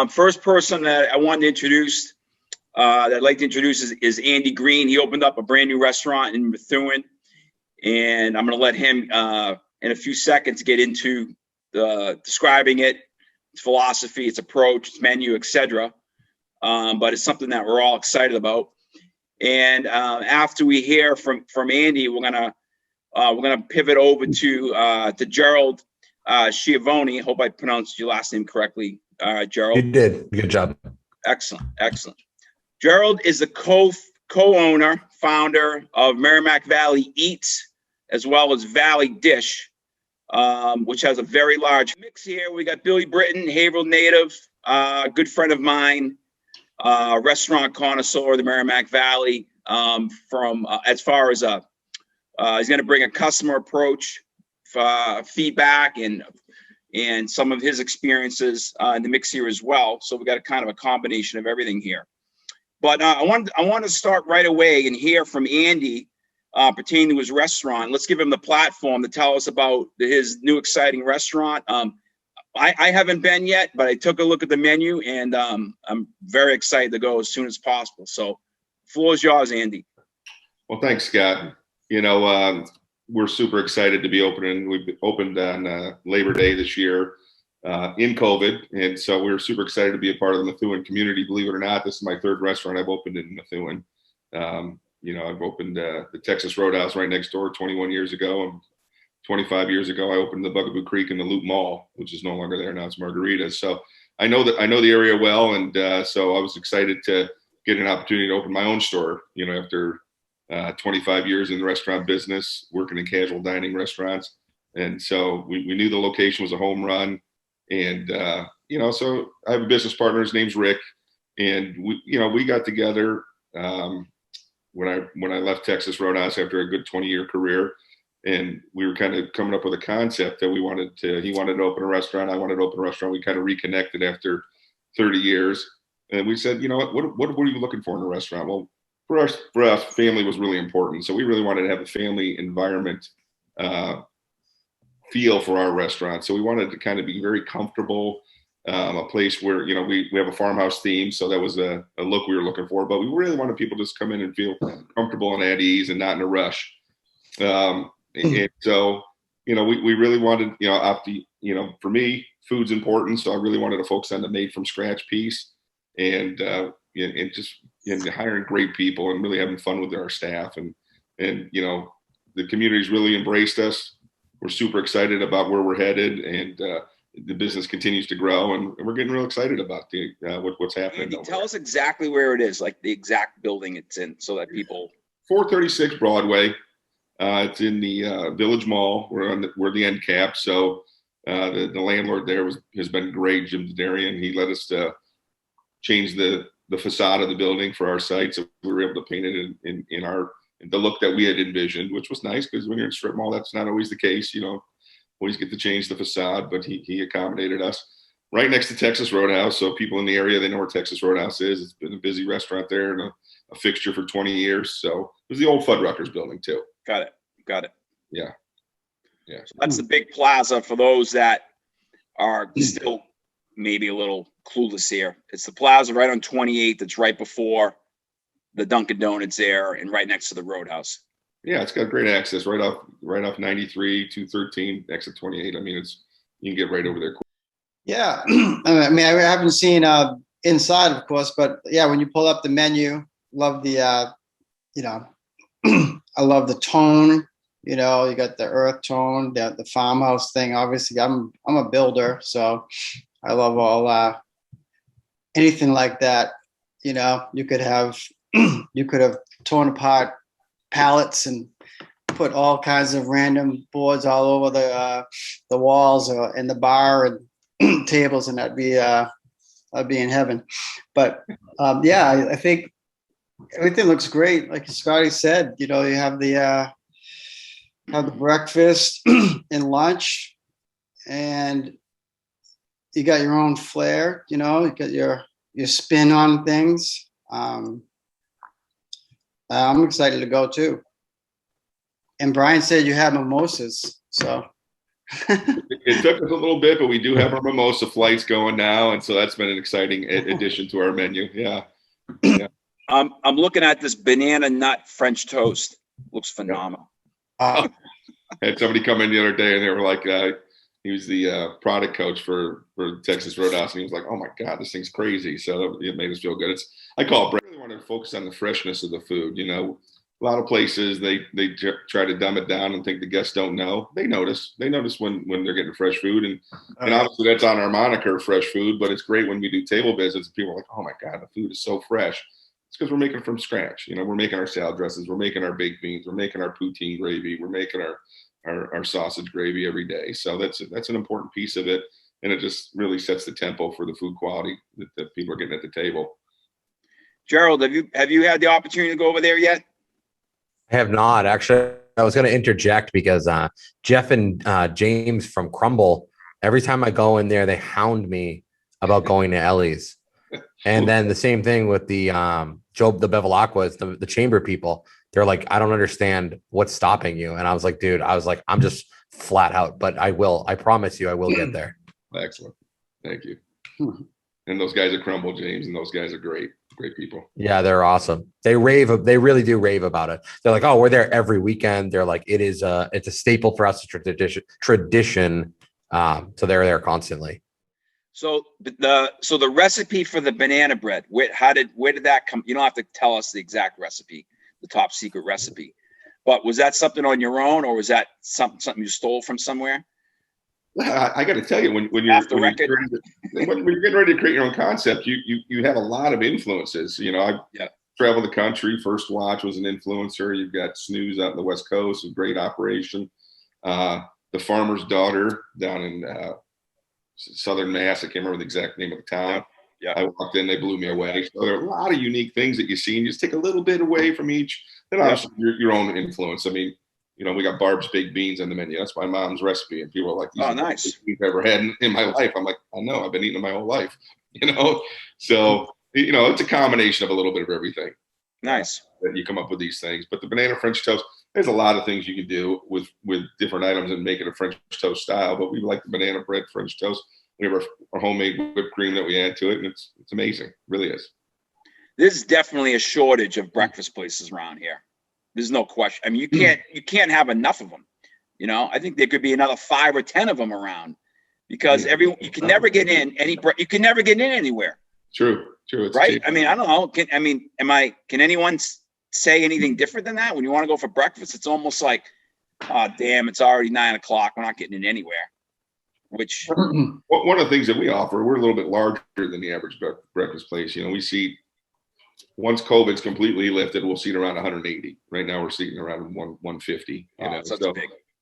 First person that I wanted to introduce, that I'd like to introduce is Andy Green. He opened up a brand new restaurant in Methuen, and I'm going to let him in a few seconds get into describing it, its philosophy, its approach, its menu, etc. But it's something that we're all excited about. And after we hear from Andy, we're gonna pivot over to Gerald Schiavoni. Hope I pronounced your last name correctly, Gerald. You did. Good job. Excellent, excellent. Gerald is the co-owner, founder of Merrimack Valley Eats, as well as Valley Dish, which has a very large mix here. We got Billy Britton, Haverhill native, good friend of mine, restaurant connoisseur of the Merrimack Valley. From as far as he's going to bring a customer approach, feedback, and some of his experiences in the mix here as well. So we got a kind of a combination of everything here. But I want to start right away and hear from Andy pertaining to his restaurant. Let's give him the platform to tell us about his new exciting restaurant. I haven't been yet, but I took a look at the menu, and I'm very excited to go as soon as possible. So, floor is yours, Andy. Well, thanks, Scott. You know, we're super excited to be opening. We've opened on Labor Day this year in COVID, and so we're super excited to be a part of the Methuen community. Believe it or not, this is my third restaurant I've opened in Methuen. You know, I've opened the Texas Roadhouse right next door 21 years ago, and 25 years ago, I opened the Bugaboo Creek in the Loop Mall, which is no longer there now. It's Margaritas. So I know the area well, and so I was excited to get an opportunity to open my own store. You know, after 25 years in the restaurant business, working in casual dining restaurants, and so we knew the location was a home run, and you know, so I have a business partner. His name's Rick, and we got together when I left Texas Roadhouse after a good 20-year career. And we were kind of coming up with a concept that he wanted to open a restaurant. I wanted to open a restaurant. We kind of reconnected after 30 years. And we said, you know what were you looking for in a restaurant? Well, for us, family was really important. So we really wanted to have a family environment feel for our restaurant. So we wanted to kind of be very comfortable, a place where, you know, we have a farmhouse theme. So that was a look we were looking for. But we really wanted people to just come in and feel comfortable and at ease and not in a rush. And so, you know, we really wanted, you know, for me, food's important. So I really wanted to focus on the made from scratch piece and just hiring great people and really having fun with our staff. And, you know, the community's really embraced us. We're super excited about where we're headed, and the business continues to grow, and we're getting real excited about what's happening. Andy, tell us exactly where it is, like the exact building it's in, so that people. 436 Broadway. It's in the Village Mall. We're the end cap. So the landlord there has been great, Jim Nazarian. He let us change the facade of the building for our site, so we were able to paint it in the look that we had envisioned, which was nice because when you're in strip mall, that's not always the case. You know, always get to change the facade, but he accommodated us. Right next to Texas Roadhouse, so people in the area, they know where Texas Roadhouse is. It's been a busy restaurant there and a fixture for 20 years. So it was the old Fuddruckers building too. Got it. Yeah. So that's the big plaza for those that are still maybe a little clueless here. It's the plaza right on 28th. That's right before the Dunkin' Donuts there and right next to the Roadhouse. Yeah, it's got great access right off 93, 213, exit 28. I mean, you can get right over there. Yeah, I mean, I haven't seen inside, of course, but yeah, when you pull up the menu, love the you know. I love the tone, you know, you got the earth tone, the farmhouse thing. Obviously, I'm a builder, so I love all anything like that. You know, you could have torn apart pallets and put all kinds of random boards all over the walls or in the bar and tables, and that'd be in heaven. But yeah, I think everything looks great. Like Scotty said, you know, you have the breakfast and lunch, and you got your own flair. You know, you got your spin on things. I'm excited to go too. And Brian said you have mimosas, so It took us a little bit, but we do have our mimosa flights going now, and so that's been an exciting addition to our menu. Yeah. I'm looking at this banana nut French toast. Looks phenomenal. Had somebody come in the other day, and they were like, he was the product coach for Texas Roadhouse, and he was like, "Oh my God, this thing's crazy." So it made us feel good. I really wanted to focus on the freshness of the food. You know, a lot of places they try to dumb it down and think the guests don't know. They notice. They notice when they're getting fresh food, and obviously that's on our moniker, fresh food. But it's great when we do table visits. People are like, "Oh my God, the food is so fresh." It's because we're making it from scratch. You know, we're making our salad dressings, we're making our baked beans, we're making our poutine gravy, we're making our sausage gravy every day. So that's an important piece of it, and it just really sets the tempo for the food quality that people are getting at the table. Gerald, have you had the opportunity to go over there yet? I have not, actually. I was going to interject because Jeff and James from Crumble, every time I go in there, they hound me about going to Ellie's. And then the same thing with the Job, the Bevilacquas, the chamber people. They're like, I don't understand what's stopping you. And I was like, dude, I'm just flat out, but I promise you, I will get there. Excellent. Thank you. And those guys at Crumble, James, and those guys are great people. Yeah, they're awesome. They really do rave about it. They're like, oh, we're there every weekend. They're like, it's a staple for us, tradition. So they're there constantly. So the recipe for the banana bread, where did that come? You don't have to tell us the exact recipe, the top secret recipe, but was that something on your own, or was that something you stole from somewhere? I got to tell you, when you're getting ready to create your own concept, you have a lot of influences. You know, I've traveled the country. First Watch was an influencer. You've got Snooze out in the West Coast, a great operation. The Farmer's Daughter down in Southern Mass. I can't remember the exact name of the town. Yeah. I walked in, they blew me away. So there are a lot of unique things that you see, and you just take a little bit away from each. Then obviously your own influence. I mean, you know, we got Barb's baked beans on the menu. That's my mom's recipe, and people are like, "These are the best I've ever had in my life." I'm like, "I know, I've been eating them my whole life." You know, so you know, it's a combination of a little bit of everything. Nice. That you come up with these things, but the banana French toast. There's a lot of things you can do with different items and make it a French toast style. But we like the banana bread French toast. We have our homemade whipped cream that we add to it, and it's amazing. It really is. There's definitely a shortage of breakfast places around here. There's no question. I mean, you can't have enough of them. You know, I think there could be another 5 or 10 of them around, because you can never get in you can never get in anywhere. True. It's right. I mean, I don't know. Can anyone say anything different than that? When you want to go for breakfast, it's almost like, oh damn, it's already 9 o'clock. We're not getting in anywhere. Which one of the things that we offer, we're a little bit larger than the average breakfast place. You know, we seat, once COVID's completely lifted, we'll seat around 180. Right now we're seating around 150.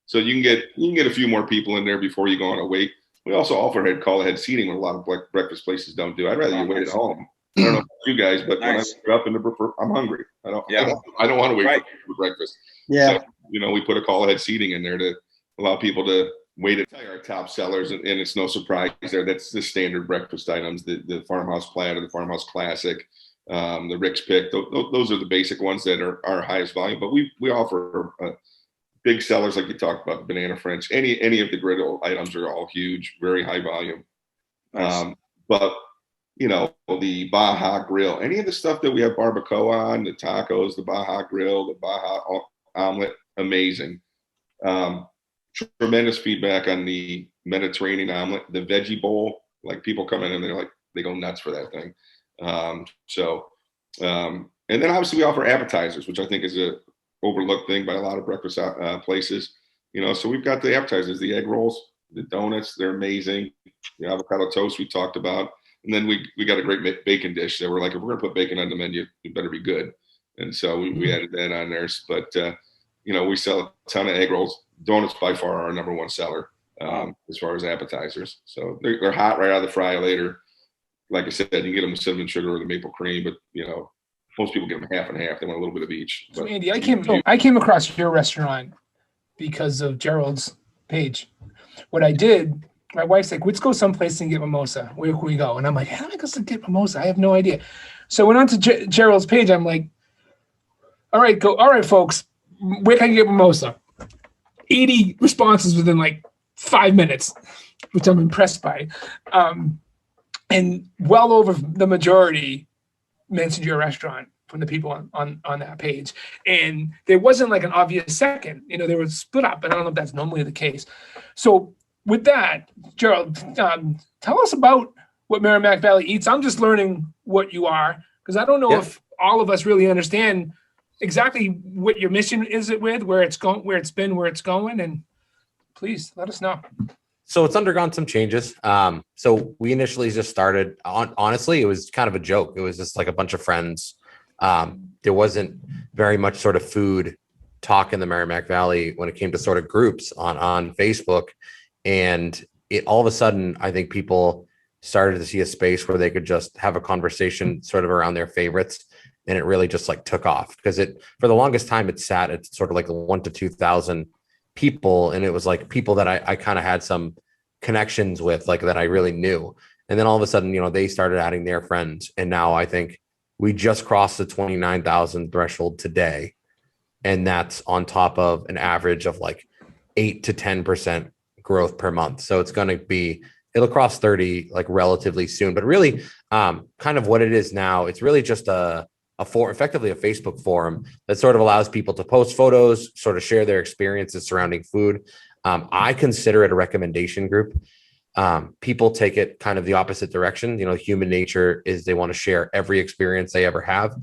So you can get a few more people in there before you go on a wait. We also offer call ahead seating, when a lot of breakfast places don't do. I'd rather you wait at home. I don't know about you guys, but when I wake up I'm hungry. I don't want to wait for breakfast. Yeah. So, you know, we put a call ahead seating in there to allow people to wait at our top sellers, and it's no surprise there. That's the standard breakfast items: the Farmhouse Platter, the Farmhouse Classic, the Rick's Pick. Those are the basic ones that are our highest volume. But we offer big sellers, like you talked about, the banana French. Any of the griddle items are all huge, very high volume. Nice. But you know, the Baja Grill, any of the stuff that we have barbacoa on, the tacos, the Baja Grill, the Baja omelet, amazing. Tremendous feedback on the Mediterranean omelet, the veggie bowl. Like, people come in and they go nuts for that thing. And then obviously we offer appetizers, which I think is a overlooked thing by a lot of breakfast places. You know, so we've got the appetizers, the egg rolls, the donuts, they're amazing. The avocado toast we talked about. And then we got a great bacon dish that we're like, if we're gonna put bacon on the menu, it better be good. And so we added that on there. But you know, we sell a ton of egg rolls. Donuts by far are our number one seller as far as appetizers. So they're hot right out of the fryer later. Like I said, you can get them with cinnamon sugar or the maple cream, but you know, most people get them half and half. They want a little bit of each. So Andy, I came across your restaurant because of Gerald's page. What I did, my wife's like, let's go someplace and get mimosa. Where can we go? And I'm like, how do I go to get mimosa? I have no idea. So I went on to Gerald's page. I'm like, all right, folks, where can I get mimosa? 80 responses within like 5 minutes, which I'm impressed by. And well over the majority mentioned your restaurant from the people on that page. And there wasn't like an obvious second, they were split up, and I don't know if that's normally the case. So with that, Gerald, tell us about what Merrimack Valley Eats. I'm just learning what you are, because I don't know if all of us really understand exactly what your mission is where it's going, where it's been, where it's going. And please let us know. So it's undergone some changes. So we initially just started honestly, it was kind of a joke. It was just like a bunch of friends. There wasn't very much sort of food talk in the Merrimack Valley when it came to sort of groups on Facebook. And all of a sudden, I think people started to see a space where they could just have a conversation sort of around their favorites. And it really just like took off, because for the longest time, it sat at sort of like 1,000 to 2,000 people. And it was like people that I kind of had some connections with, like that I really knew. And then all of a sudden, they started adding their friends. And now I think we just crossed the 29,000 threshold today. And that's on top of an average of like 8 to 10% growth per month. So it'll cross 30 like relatively soon. But really, kind of what it is now, it's really just effectively a Facebook forum that sort of allows people to post photos, sort of share their experiences surrounding food. I consider it a recommendation group. People take it kind of the opposite direction. Human nature is they want to share every experience they ever have,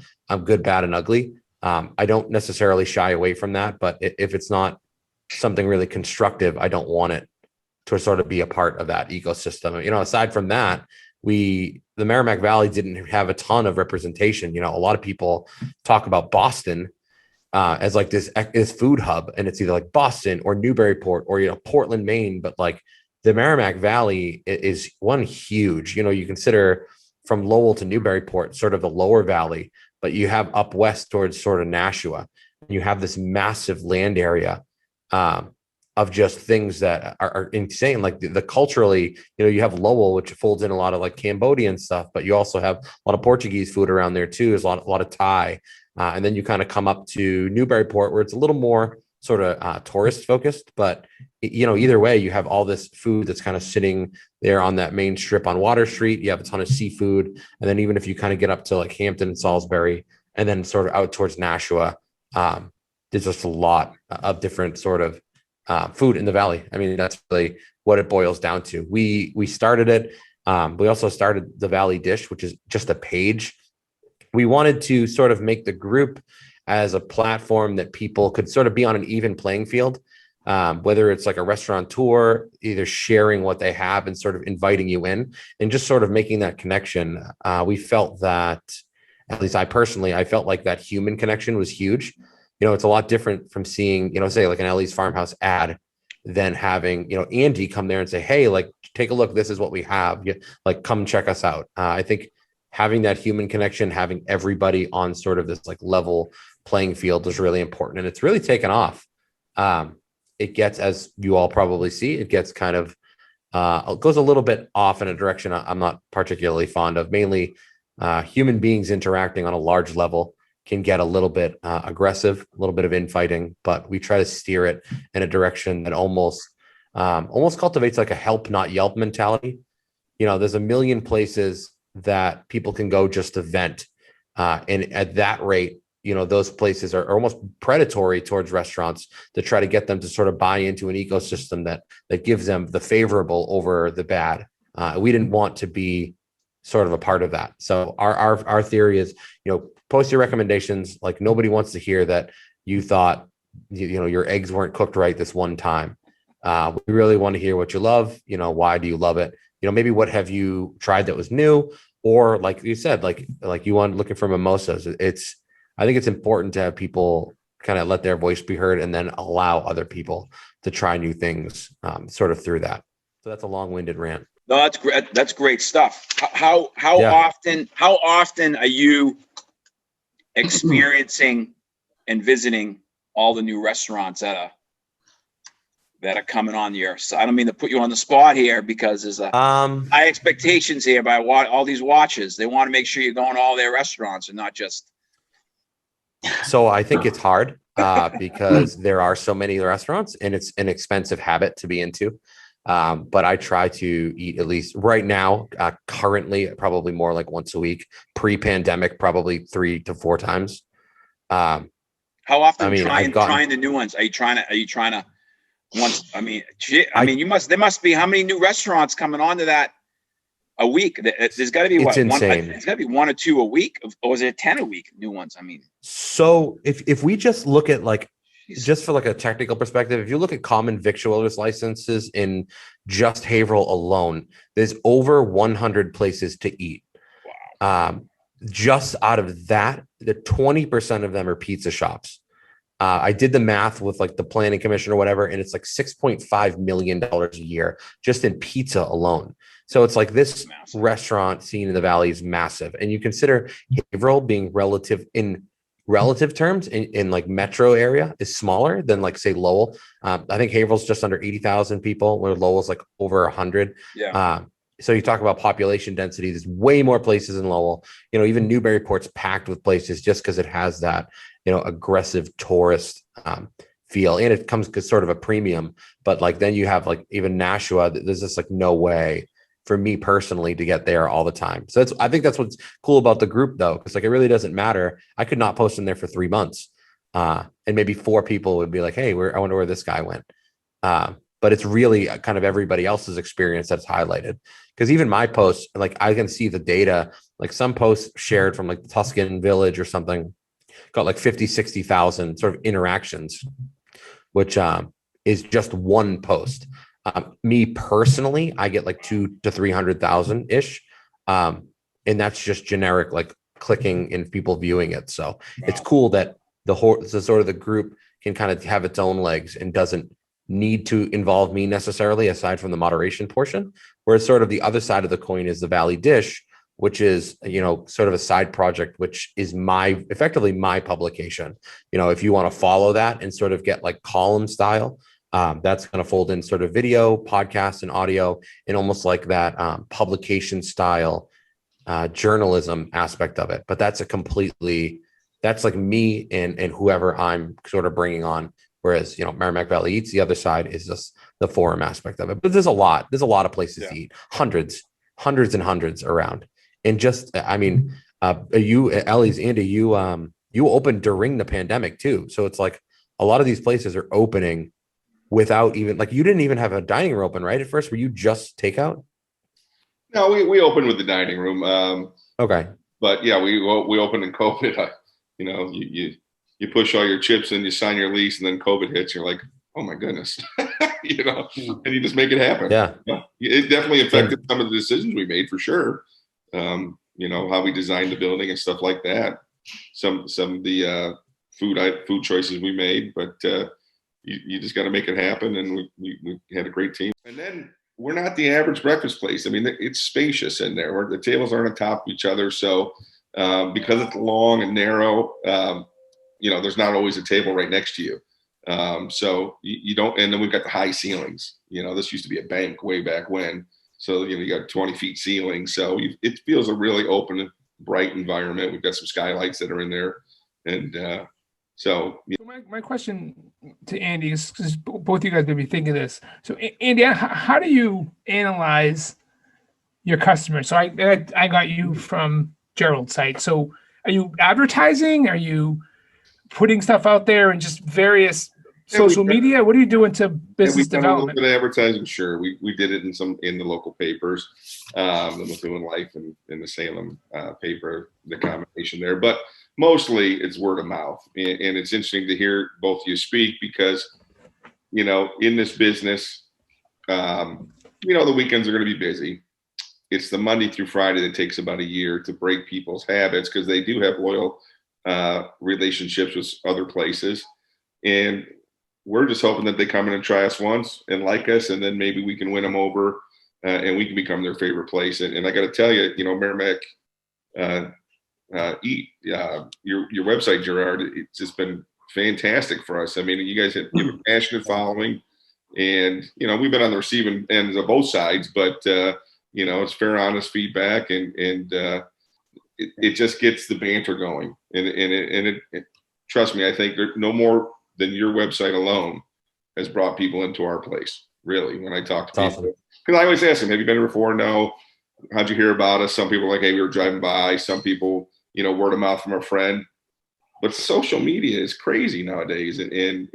good, bad, and ugly. I don't necessarily shy away from that, but if it's not something really constructive, I don't want it to sort of be a part of that ecosystem. Aside from that, the Merrimack Valley didn't have a ton of representation. A lot of people talk about Boston as like this food hub, and it's either like Boston or Newburyport or, Portland, Maine. But like the Merrimack Valley is one huge, you consider from Lowell to Newburyport, sort of the lower valley, but you have up west towards sort of Nashua, and you have this massive land area of just things that are insane. Like the culturally, you have Lowell, which folds in a lot of like Cambodian stuff, but you also have a lot of Portuguese food around there too. There's a lot of Thai. And then you kind of come up to Newburyport, where it's a little more sort of tourist focused, but either way, you have all this food that's kind of sitting there on that main strip on Water Street. You have a ton of seafood. And then even if you kind of get up to like Hampton and Salisbury, and then sort of out towards Nashua, there's just a lot of different sort of food in the valley. I mean, that's really what it boils down to. We started it. We also started the Valley Dish, which is just a page. We wanted to sort of make the group as a platform that people could sort of be on an even playing field, whether it's like a restaurateur, either sharing what they have and sort of inviting you in and just sort of making that connection. We felt that, at least I felt like that human connection was huge. It's a lot different from seeing, say like an Ellie's Farmhouse ad than having, Andy come there and say, hey, like, take a look, this is what we have. Like, come check us out. I think having that human connection, having everybody on sort of this like level playing field is really important. And it's really taken off. It gets, as you all probably see, it gets kind of, it goes a little bit off in a direction I'm not particularly fond of. Mainly human beings interacting on a large level can get a little bit aggressive, a little bit of infighting, but we try to steer it in a direction that almost cultivates like a help, not Yelp mentality. There's a million places that people can go just to vent. And at that rate, those places are almost predatory towards restaurants to try to get them to sort of buy into an ecosystem that gives them the favorable over the bad. We didn't want to be sort of a part of that. So our theory is, post your recommendations. Like, nobody wants to hear that you thought, your eggs weren't cooked right this one time. We really want to hear what you love. Why do you love it? Maybe what have you tried that was new? Or like you said, like you want looking for mimosas. I think it's important to have people kind of let their voice be heard and then allow other people to try new things sort of through that. So that's a long-winded rant. No, that's great. That's great stuff. How often are you experiencing and visiting all the new restaurants that are coming on your side? I don't mean to put you on the spot here, because there's high expectations here by all these watchers. They want to make sure you're going to all their restaurants and not just. So I think it's hard because there are so many restaurants, and it's an expensive habit to be into. But I try to eat at least right now, currently, probably more like once a week. Pre-pandemic, probably 3 to 4 times. How often I mean, trying the new ones? Are you trying to once? I mean, there must be how many new restaurants coming onto that a week? There's got to be it's insane. It's got to be 1 or 2 a week, or is it 10 a week? New ones. I mean, so if we just look at like, just for like a technical perspective, if you look at common victualers licenses in just Haverhill alone, there's over 100 places to eat. wow. Just out of that, the 20% of them are pizza shops. I did the math with like the planning commission or whatever, and it's like $6.5 million a year just in pizza alone. So it's like this restaurant scene in the Valley is massive. And you consider Haverhill being relative terms in like metro area is smaller than like say Lowell. I think Haverhill's just under 80,000 people, where Lowell's like over 100. Yeah. So you talk about population density, there's way more places in Lowell. Even Newburyport's packed with places just because it has that, aggressive tourist feel, and it comes to sort of a premium. But like then you have like even Nashua, there's just like no way for me personally to get there all the time. So I think that's what's cool about the group though, because like it really doesn't matter. I could not post in there for 3 months, and maybe 4 people would be like, "Hey, I wonder where this guy went." But it's really kind of everybody else's experience that's highlighted. Because even my posts, like I can see the data, like some posts shared from like the Tuscan Village or something got like 50, 60,000 sort of interactions, which is just one post. Me personally, I get like 200,000 to 300,000 ish. And that's just generic, like clicking and people viewing it. So it's cool that the sort of the group can kind of have its own legs and doesn't need to involve me necessarily, aside from the moderation portion. Whereas sort of the other side of the coin is the Valley Dish, which is, sort of a side project, which is effectively my publication. If you want to follow that and sort of get like column style, that's going to fold in sort of video, podcast, and audio, and almost like that publication style journalism aspect of it. But that's like me and whoever I'm sort of bringing on. Whereas, Merrimack Valley Eats, the other side is just the forum aspect of it. But there's a lot of places to eat, hundreds and hundreds around. And just, Ellie's, Andy, you opened during the pandemic too. So it's like a lot of these places are opening without even, like, you didn't even have a dining room open, right? At first, were you just takeout? No, we opened with the dining room. Okay. But yeah, we opened in COVID. You push all your chips and you sign your lease, and then COVID hits. You're like, oh my goodness, and you just make it happen. Yeah. It definitely affected some of the decisions we made for sure. How we designed the building and stuff like that. Some of the food choices we made, but you just got to make it happen. And we had a great team. And then we're not the average breakfast place. I mean, it's spacious in there. The tables aren't on top of each other, so because it's long and narrow. There's not always a table right next to you. So you don't, and then we've got the high ceilings. This used to be a bank way back when. So, you got 20 feet ceiling. So it feels a really open and bright environment. We've got some skylights that are in there. And so. My question to Andy is, because both of you guys may be thinking this. So Andy, how do you analyze your customers? So I got you from Gerald's site. So are you advertising? Are you putting stuff out there and just various social media? What are you doing to business development? A little bit of advertising, sure. We did it in the local papers, the Methuen Life and the Salem paper, the combination there. But mostly it's word of mouth. And it's interesting to hear both of you speak because, in this business, the weekends are going to be busy. It's the Monday through Friday that takes about a year to break people's habits because they do have loyal relationships with other places. And we're just hoping that they come in and try us once and like us, and then maybe we can win them over and we can become their favorite place. And I got to tell you, Merrimack Eat, your website, Gerard, it's just been fantastic for us. I mean, you guys have a passionate following, and, we've been on the receiving ends of both sides, but, it's fair, honest feedback, and it just gets the banter going. And it trust me, I think no more than your website alone has brought people into our place. really, when I talk to That's people. awesome. Because I always ask them, have you been here before? No. How'd you hear about us? Some people are like, hey, we were driving by. Some people, word of mouth from a friend. But social media is crazy nowadays. And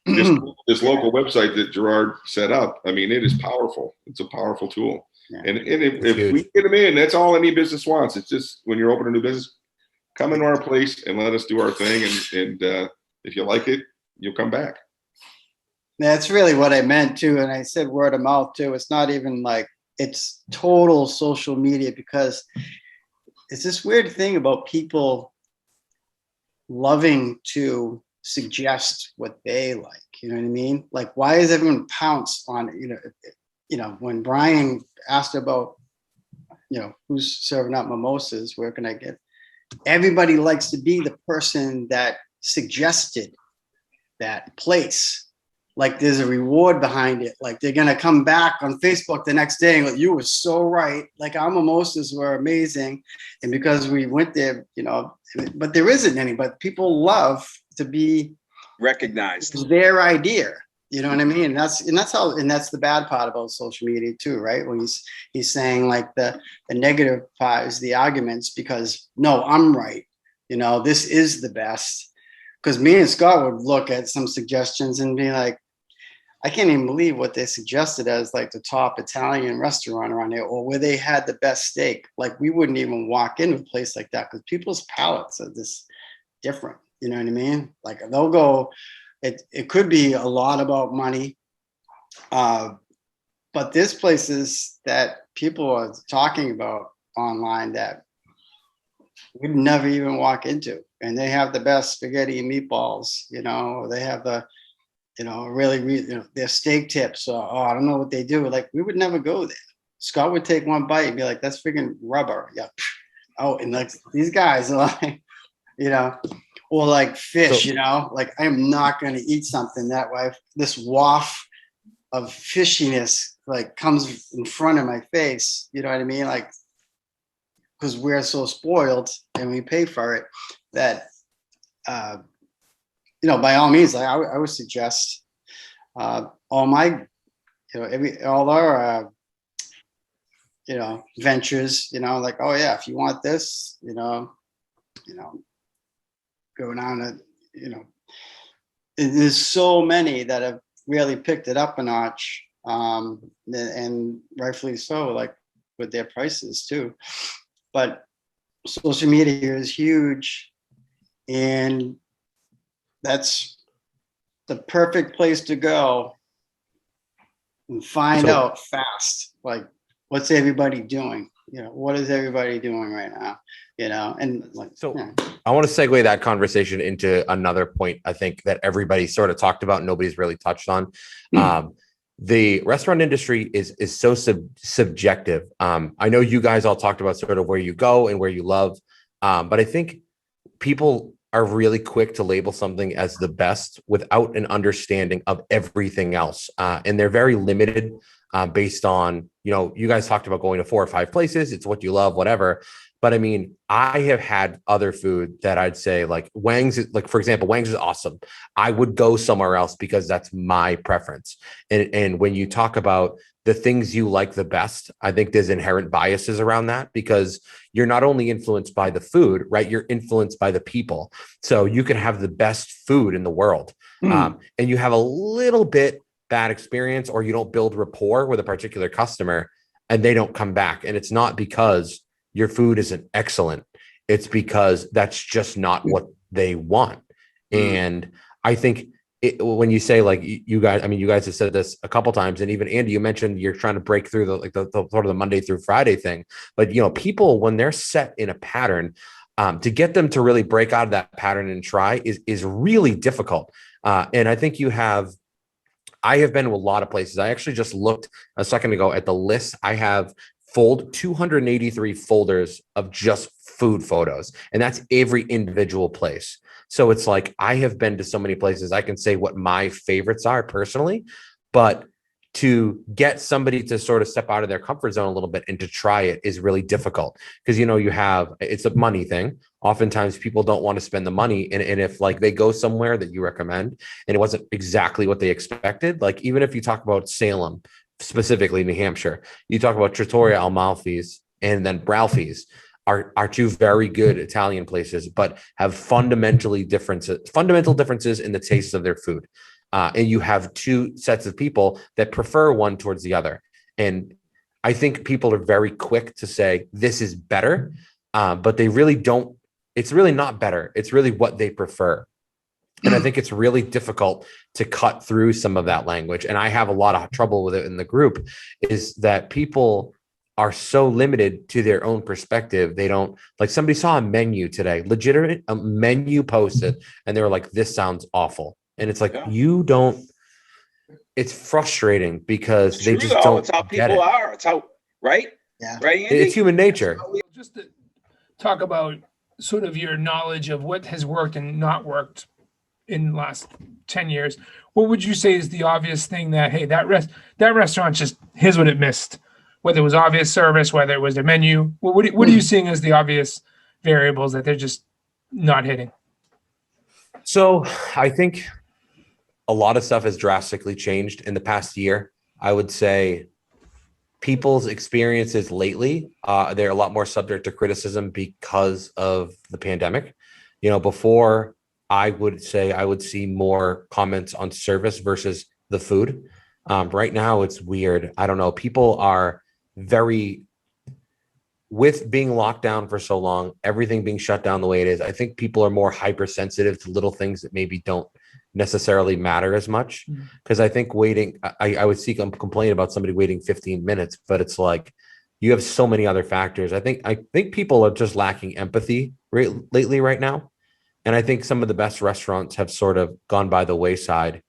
this local website that Gerard set up, I mean, it is powerful. It's a powerful tool. Yeah. And if we get them in, that's all any business wants. It's just when you're opening a new business, come into our place and let us do our thing. And if you like it, you'll come back. That's really what I meant too. And I said word of mouth too. It's not even like it's total social media, because it's this weird thing about people loving to suggest what they like. You know what I mean? Like, why is everyone pounce on, when Brian asked about, who's serving up mimosas, where can I get? Everybody likes to be the person that suggested that place. Like there's a reward behind it. Like they're going to come back on Facebook the next day and like, you were so right. Like our mimosas were amazing. And because we went there, but there isn't any, but people love to be Recognized. their idea. You know what I mean? And that's the bad part about social media too, right? When he's saying like the negative part is the arguments because no, I'm right. This is the best. Because me and Scott would look at some suggestions and be like, I can't even believe what they suggested as like the top Italian restaurant around here, or where they had the best steak. Like we wouldn't even walk into a place like that because people's palates are just different. You know what I mean? Like they'll go, it could be a lot about money. But there's places that people are talking about online that we'd never even walk into. And they have the best spaghetti and meatballs, they have the, their steak tips. I don't know what they do. Like we would never go there. Scott would take one bite and be like, that's freaking rubber. Yeah. Oh, and like these guys are like, or like fish, like I am not going to eat something that way. This waft of fishiness like comes in front of my face. You know what I mean? Like, because we're so spoiled and we pay for it that, by all means, like I would suggest all my, all our, ventures, like, oh yeah, if you want this, go down to, there's so many that have really picked it up a notch, and rightfully so, like with their prices too. But social media is huge, and that's the perfect place to go and find out fast, like what's everybody doing? What is everybody doing right now? And like, I want to segue that conversation into another point I think that everybody sort of talked about, nobody's really touched on. The restaurant industry is so subjective. I know you guys all talked about sort of where you go and where you love, but I think people are really quick to label something as the best without an understanding of everything else. And they're very limited based on, you guys talked about going to 4 or 5 places. It's what you love, whatever. But I mean, I have had other food that I'd say like Wang's, like for example, Wang's is awesome. I would go somewhere else because that's my preference. And when you talk about the things you like the best, I think there's inherent biases around that because you're not only influenced by the food, right? You're influenced by the people. So you can have the best food in the world and you have a little bit bad experience or you don't build rapport with a particular customer and they don't come back. And it's not because your food isn't excellent. It's because that's just not what they want. And I think when you say like you guys, I mean, you guys have said this a couple times, and even Andy, you mentioned you're trying to break through the sort of the Monday through Friday thing. But people, when they're set in a pattern, to get them to really break out of that pattern and try is really difficult. And I think I have been to a lot of places. I actually just looked a second ago at the list. I have 283 folders of just food photos, and that's every individual place. So it's like I have been to so many places. I can say what my favorites are personally, but to get somebody to sort of step out of their comfort zone a little bit and to try it is really difficult because, it's a money thing. Oftentimes people don't want to spend the money. And if like they go somewhere that you recommend and it wasn't exactly what they expected, like even if you talk about Salem, specifically New Hampshire, you talk about Trattoria Amalfi's and then Ralphie's are two very good Italian places, but have fundamental differences in the taste of their food. And you have two sets of people that prefer one towards the other. And I think people are very quick to say this is better, but they really don't. It's really not better. It's really what they prefer. And I think it's really difficult to cut through some of that language. And I have a lot of trouble with it in the group, is that people are so limited to their own perspective. They don't, like, somebody saw a menu today, legitimate a menu posted, and they were like, this sounds awful. And it's like, it's frustrating because they just don't. It's how people are. It's how, right? Yeah. Right, Andy? It's human nature. Just to talk about sort of your knowledge of what has worked and not worked in the last 10 years, what would you say is the obvious thing that, hey, that restaurant just, here's what it missed, whether it was obvious service, whether it was their menu? What are you seeing as the obvious variables that they're just not hitting? So I think a lot of stuff has drastically changed in the past year. I would say people's experiences lately, they're a lot more subject to criticism because of the pandemic. Before, I would say I would see more comments on service versus the food. Right now, it's weird. I don't know. People are with being locked down for so long, everything being shut down the way it is, I think people are more hypersensitive to little things that maybe don't necessarily matter as much. Because I think waiting, I would see a complaint about somebody waiting 15 minutes, but it's like, you have so many other factors. I think people are just lacking empathy lately right now. And I think some of the best restaurants have sort of gone by the wayside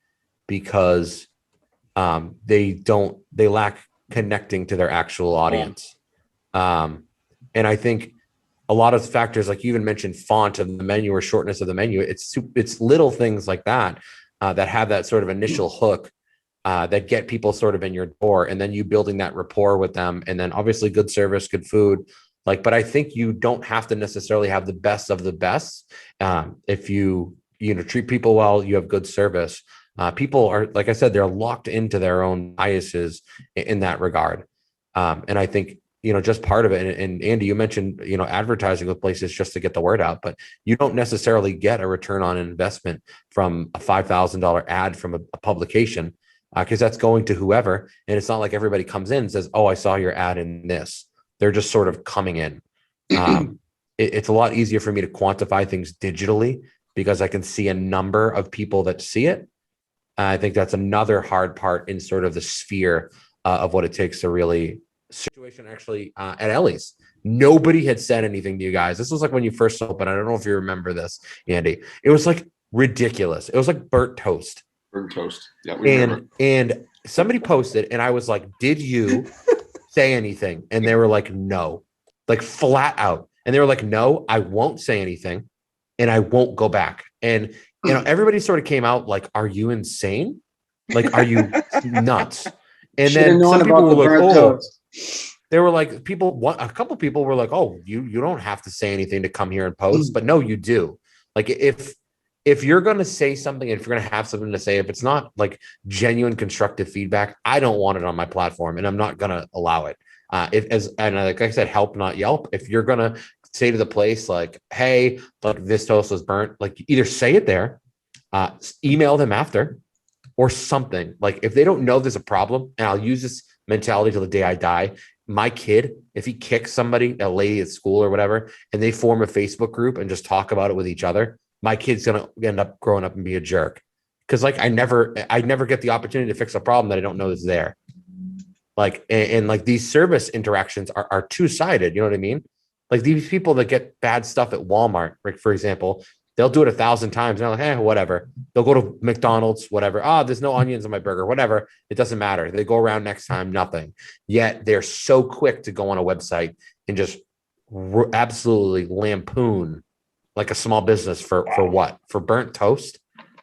because they lack connecting to their actual audience. And I think a lot of factors, like you even mentioned, font of the menu or shortness of the menu, it's little things like that that have that sort of initial hook that get people sort of in your door, and then you building that rapport with them, and then obviously good service, good food. But I think you don't have to necessarily have the best of the best. If you treat people well, you have good service. People are, like I said, they're locked into their own biases in that regard. And I think, just part of it. And Andy, you mentioned, advertising with places just to get the word out, but you don't necessarily get a return on investment from a $5,000 ad from a publication, because that's going to whoever. And it's not like everybody comes in and says, oh, I saw your ad in this. They're just sort of coming in. It's a lot easier for me to quantify things digitally because I can see a number of people that see it. I think that's another hard part in sort of the sphere of what it takes to really situation actually at Ellie's. Nobody had said anything to you guys. This was like when you first opened. I don't know if you remember this, Andy. It was like ridiculous. It was like burnt toast. Burnt toast. Yeah. We remember. And somebody posted and I was like, did you say anything? And they were like, no, like flat out. And they were like, no, I won't say anything and I won't go back. And everybody sort of came out like, are you insane? Like, are you nuts? And then some people were like, oh, they were like, a couple people were like, oh, you don't have to say anything to come here and post, but no, you do. Like if you're going to say something, if you're going to have something to say, if it's not like genuine constructive feedback, I don't want it on my platform and I'm not going to allow it. Like I said, help, not Yelp. If you're going to say to the place like, hey, look, this toast was burnt, like either say it there, email them after or something. Like if they don't know there's a problem, and I'll use this mentality till the day I die. My kid, if he kicks somebody, a lady at school or whatever, and they form a Facebook group and just talk about it with each other, my kid's going to end up growing up and be a jerk. Cause like I never get the opportunity to fix a problem that I don't know is there. Like, and like these service interactions are two-sided. You know what I mean? Like these people that get bad stuff at Walmart, like for example, they'll do it 1,000 times. And they're like, whatever. They'll go to McDonald's, whatever. Oh, there's no onions on my burger, whatever. It doesn't matter. They go around next time, nothing. Yet they're so quick to go on a website and just absolutely lampoon like a small business for what? For burnt toast?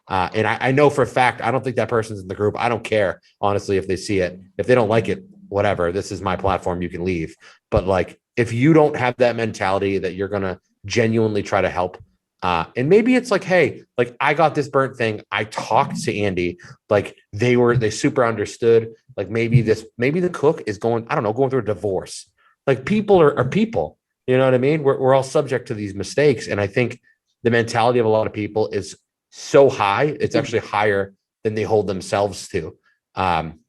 And I know for a fact, I don't think that person's in the group. I don't care, honestly, if they see it. If they don't like it, whatever, this is my platform, you can leave. But like, if you don't have that mentality that you're going to genuinely try to help, and maybe it's like, hey, like I got this burnt thing. I talked to Andy, like they super understood. Like maybe the cook is going through a divorce. Like people are people, you know what I mean? We're all subject to these mistakes. And I think the mentality of a lot of people is so high, it's actually higher than they hold themselves to. And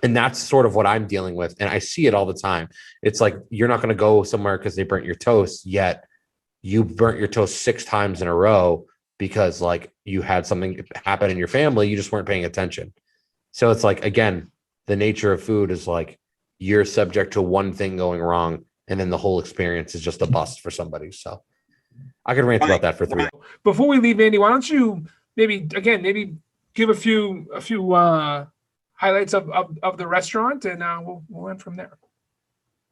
that's sort of what I'm dealing with. And I see it all the time. It's like, you're not going to go somewhere because they burnt your toast, yet you burnt your toast 6 times in a row because like you had something happen in your family. You just weren't paying attention. So it's like, again, the nature of food is like, you're subject to one thing going wrong, and then the whole experience is just a bust for somebody. So I could rant about that for 3 hours. Before we leave, Andy, why don't you maybe give a few highlights of the restaurant, and we'll end from there.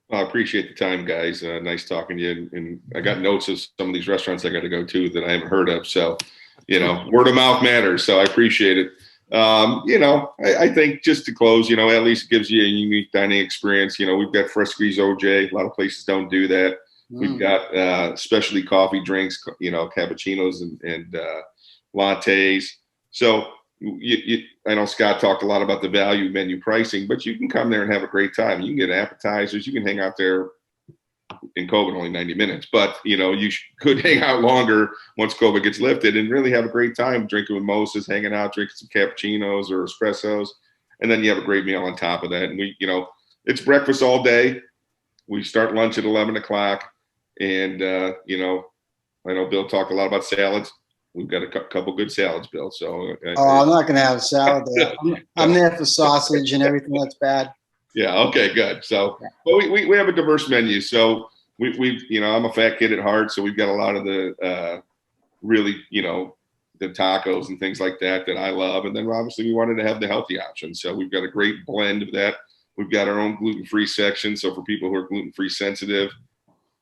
Well, I appreciate the time, guys. Nice talking to you. And I got notes of some of these restaurants I got to go to that I haven't heard of. So, word of mouth matters. So I appreciate it. I think just to close, at least gives you a unique dining experience. We've got fresh squeeze OJ. A lot of places don't do that. We've got specialty coffee drinks, cappuccinos and lattes. So I know Scott talked a lot about the value menu pricing, but you can come there and have a great time. You can get appetizers. You can hang out there. In COVID, only 90 minutes, but you could hang out longer once COVID gets lifted and really have a great time drinking mimosas, hanging out, drinking some cappuccinos or espressos, and then you have a great meal on top of that. And it's breakfast all day. We start lunch at 11 o'clock, and I know Bill talked a lot about salads. We've got a couple good salads, Bill. So I'm not going to have a salad there. I'm there for sausage and everything that's bad. Yeah. Okay. Good. So, well, we have a diverse menu. So we I'm a fat kid at heart. So we've got a lot of the really, the tacos and things like that I love. And then obviously we wanted to have the healthy options. So we've got a great blend of that. We've got our own gluten-free section. So for people who are gluten-free sensitive,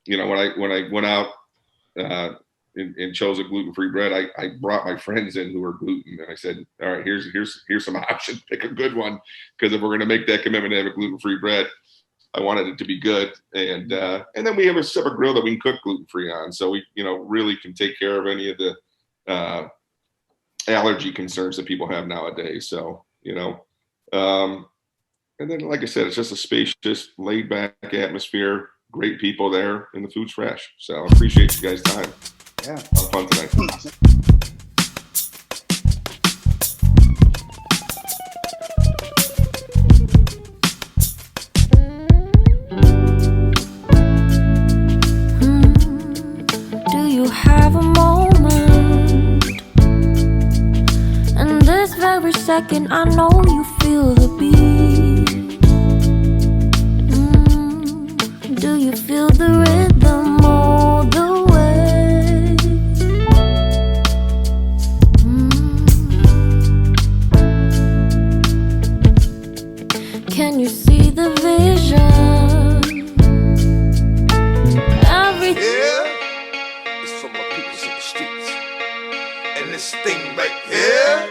when I went out and chose a gluten-free bread, I brought my friends in who were gluten, and I said, all right, here's some options. Pick a good one, because if we're going to make that commitment to have a gluten-free bread, I wanted it to be good. And then we have a separate grill that we can cook gluten-free on, so we really can take care of any of the allergy concerns that people have nowadays. So and then like I said, it's just a spacious, laid-back atmosphere, great people there, and the food's fresh. So I appreciate you guys' time. Yeah. Fun tonight. Do you have a moment? And this very second, I know you feel the beat. Do you feel the rhythm all the way? Can you see the vision? It's for my peoples in the streets. And this thing right here